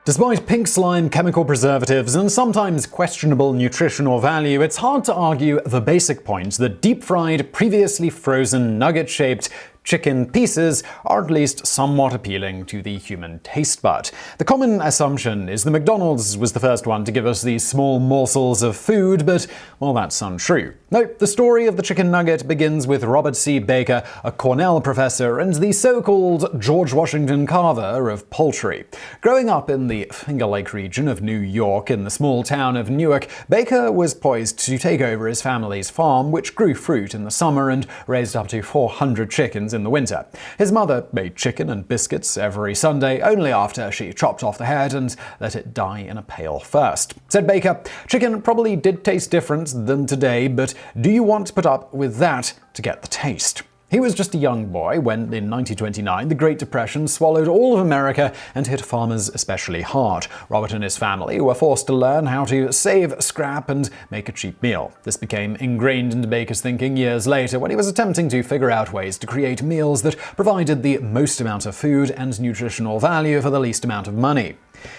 Despite pink slime, chemical preservatives, and sometimes questionable nutritional value, it's hard to argue the basic point that deep-fried, previously frozen, nugget-shaped chicken pieces are at least somewhat appealing to the human taste bud. The common assumption is that McDonald's was the first one to give us these small morsels of food, but, well, that's untrue. No, the story of the chicken nugget begins with Robert C. Baker, a Cornell professor and the so-called George Washington Carver of poultry. Growing up in the Finger Lake region of New York in the small town of Newark, Baker was poised to take over his family's farm, which grew fruit in the summer and raised up to 400 chickens in the winter. His mother made chicken and biscuits every Sunday, only after she chopped off the head and let it die in a pail first. Said Baker, "Chicken probably did taste different than today, but do you want to put up with that to get the taste?" He was just a young boy when, in 1929, the Great Depression swallowed all of America and hit farmers especially hard. Robert and his family were forced to learn how to save, scrap, and make a cheap meal. This became ingrained into Baker's thinking years later when he was attempting to figure out ways to create meals that provided the most amount of food and nutritional value for the least amount of money.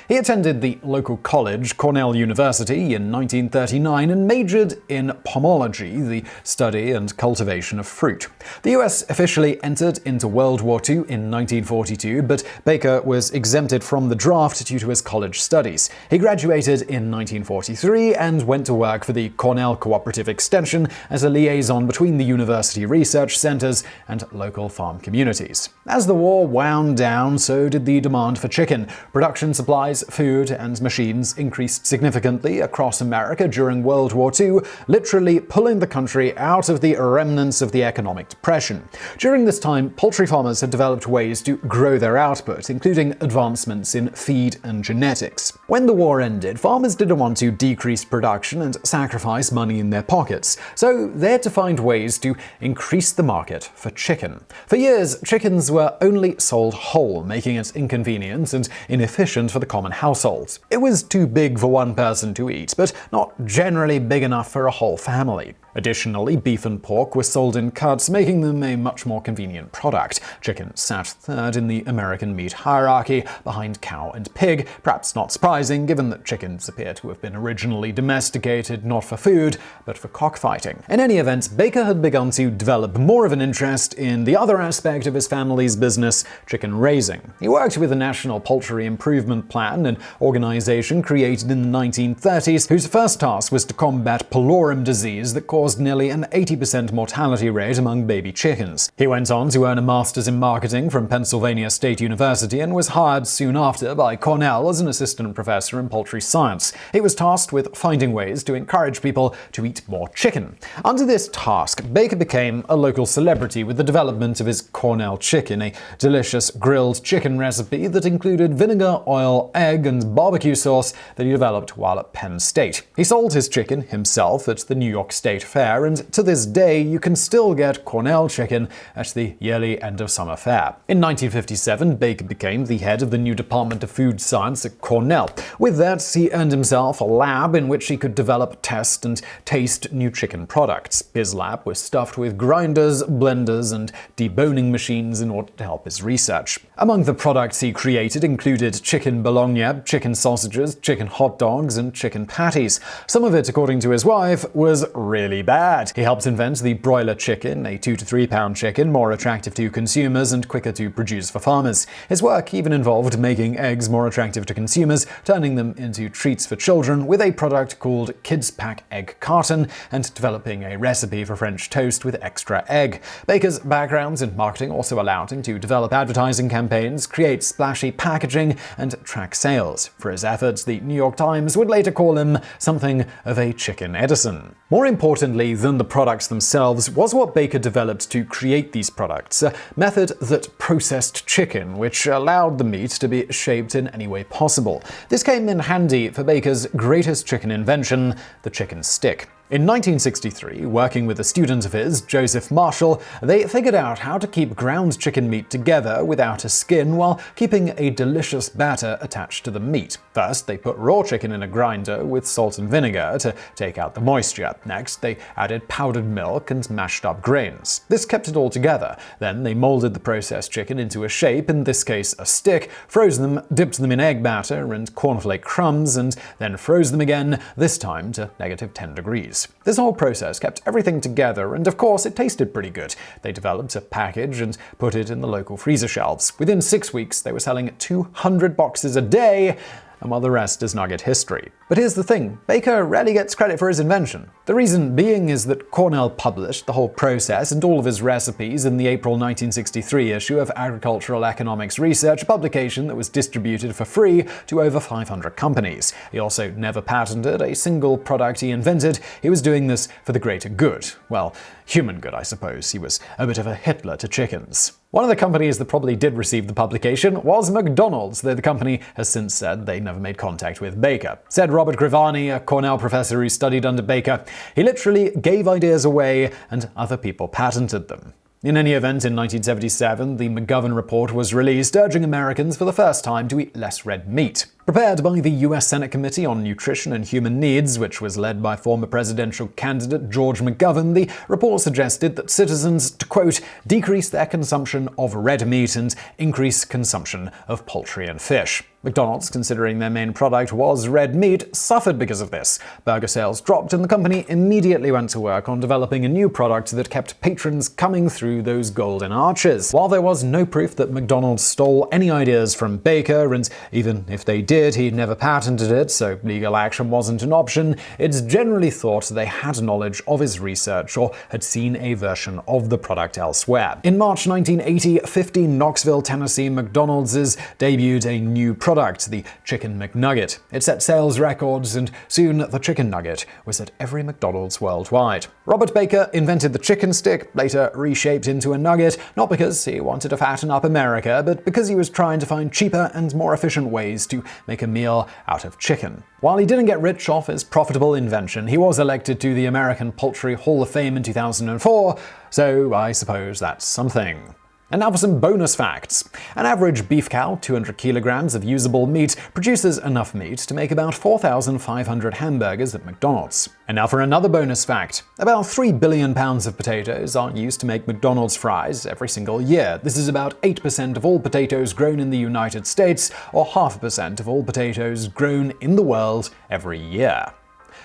He attended the local college, Cornell University, in 1939 and majored in pomology, the study and cultivation of fruit. The US officially entered into World War II in 1942, but Baker was exempted from the draft due to his college studies. He graduated in 1943 and went to work for the Cornell Cooperative Extension as a liaison between the university research centers and local farm communities. As the war wound down, so did the demand for chicken. Production supplies, food, and machines increased significantly across America during World War II, literally pulling the country out of the remnants of the economic depression. During this time, poultry farmers had developed ways to grow their output, including advancements in feed and genetics. When the war ended, farmers didn't want to decrease production and sacrifice money in their pockets, so they had to find ways to increase the market for chicken. For years, chickens were only sold whole, making it inconvenient and inefficient for the common household. It was too big for one person to eat, but not generally big enough for a whole family. Additionally, beef and pork were sold in cuts, making them a much more convenient product. Chicken sat third in the American meat hierarchy, behind cow and pig, perhaps not surprising given that chickens appear to have been originally domesticated not for food, but for cockfighting. In any event, Baker had begun to develop more of an interest in the other aspect of his family's business, chicken raising. He worked with the National Poultry Improvement Plan, an organization created in the 1930s, whose first task was to combat pylorem disease that caused nearly an 80% mortality rate among baby chickens. He went on to earn a master's in marketing from Pennsylvania State University and was hired soon after by Cornell as an assistant professor in poultry science. He was tasked with finding ways to encourage people to eat more chicken. Under this task, Baker became a local celebrity with the development of his Cornell chicken, a delicious grilled chicken recipe that included vinegar, oil, egg, and barbecue sauce that he developed while at Penn State. He sold his chicken himself at the New York State Fair, and to this day you can still get Cornell chicken at the yearly end-of-summer fair. In 1957, Baker became the head of the new Department of Food Science at Cornell. With that, he earned himself a lab in which he could develop, test, and taste new chicken products. His lab was stuffed with grinders, blenders, and deboning machines in order to help his research. Among the products he created included chicken bologna, chicken sausages, chicken hot dogs, and chicken patties. Some of it, according to his wife, was really bad. He helped invent the broiler chicken, a 2 to 3 pound chicken more attractive to consumers and quicker to produce for farmers. His work even involved making eggs more attractive to consumers, turning them into treats for children with a product called Kids Pack Egg Carton, and developing a recipe for French toast with extra egg. Baker's backgrounds in marketing also allowed him to develop advertising campaigns, create splashy packaging, and track sales. For his efforts, the New York Times would later call him something of a chicken Edison. More importantly than the products themselves was what Baker developed to create these products, a method that processed chicken, which allowed the meat to be shaped in any way possible. This came in handy for Baker's greatest chicken invention, the chicken stick. In 1963, working with a student of his, Joseph Marshall, they figured out how to keep ground chicken meat together without a skin while keeping a delicious batter attached to the meat. First, they put raw chicken in a grinder with salt and vinegar to take out the moisture. Next, they added powdered milk and mashed up grains. This kept it all together. Then they molded the processed chicken into a shape, in this case a stick, froze them, dipped them in egg batter and cornflake crumbs, and then froze them again, this time to -10 degrees. This whole process kept everything together, and of course it tasted pretty good. They developed a package and put it in the local freezer shelves. Within 6 weeks, they were selling 200 boxes a day, and well, the rest is nugget history. But here's the thing, Baker rarely gets credit for his invention. The reason being is that Cornell published the whole process and all of his recipes in the April 1963 issue of Agricultural Economics Research, a publication that was distributed for free to over 500 companies. He also never patented a single product he invented. He was doing this for the greater good. Well, human good, I suppose. He was a bit of a Hitler to chickens. One of the companies that probably did receive the publication was McDonald's, though the company has since said they never made contact with Baker. Said Robert Grivani, a Cornell professor who studied under Baker, he literally gave ideas away and other people patented them. In any event, in 1977, the McGovern Report was released, urging Americans for the first time to eat less red meat. Prepared by the U.S. Senate Committee on Nutrition and Human Needs, which was led by former presidential candidate George McGovern, the report suggested that citizens to, quote, decrease their consumption of red meat and increase consumption of poultry and fish. McDonald's, considering their main product was red meat, suffered because of this. Burger sales dropped, and the company immediately went to work on developing a new product that kept patrons coming through those golden arches. While there was no proof that McDonald's stole any ideas from Baker, and even if they did, he never patented it, so legal action wasn't an option, it's generally thought they had knowledge of his research or had seen a version of the product elsewhere. In March 1980, 50 Knoxville, Tennessee McDonald's debuted a new product, the Chicken McNugget. It set sales records, and soon the Chicken Nugget was at every McDonald's worldwide. Robert Baker invented the chicken stick, later reshaped into a nugget, not because he wanted to fatten up America, but because he was trying to find cheaper and more efficient ways to make a meal out of chicken. While he didn't get rich off his profitable invention, he was elected to the American Poultry Hall of Fame in 2004, so I suppose that's something. And now for some bonus facts. An average beef cow, 200 kilograms of usable meat, produces enough meat to make about 4,500 hamburgers at McDonald's. And now for another bonus fact. About 3 billion pounds of potatoes are used to make McDonald's fries every single year. This is about 8% of all potatoes grown in the United States, or 0.5% of all potatoes grown in the world every year.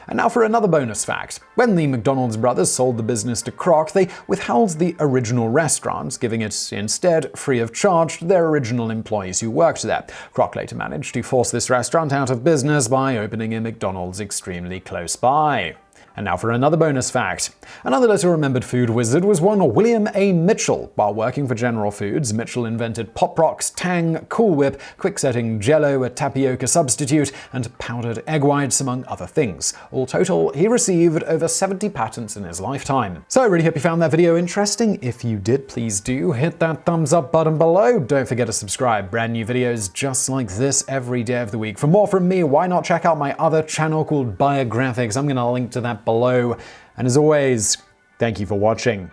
And now for another bonus fact. When the McDonald's brothers sold the business to Kroc, they withheld the original restaurant, giving it instead free of charge to their original employees who worked there. Kroc later managed to force this restaurant out of business by opening a McDonald's extremely close by. And now for another bonus fact. Another little-remembered food wizard was one William A. Mitchell. While working for General Foods, Mitchell invented Pop Rocks, Tang, Cool Whip, quick-setting Jell-O, a tapioca substitute, and powdered egg whites, among other things. All total, he received over 70 patents in his lifetime. So I really hope you found that video interesting. If you did, please do hit that thumbs up button below. Don't forget to subscribe. Brand new videos just like this every day of the week. For more from me, why not check out my other channel called Biographics? I'm going to link to that below. And as always, thank you for watching.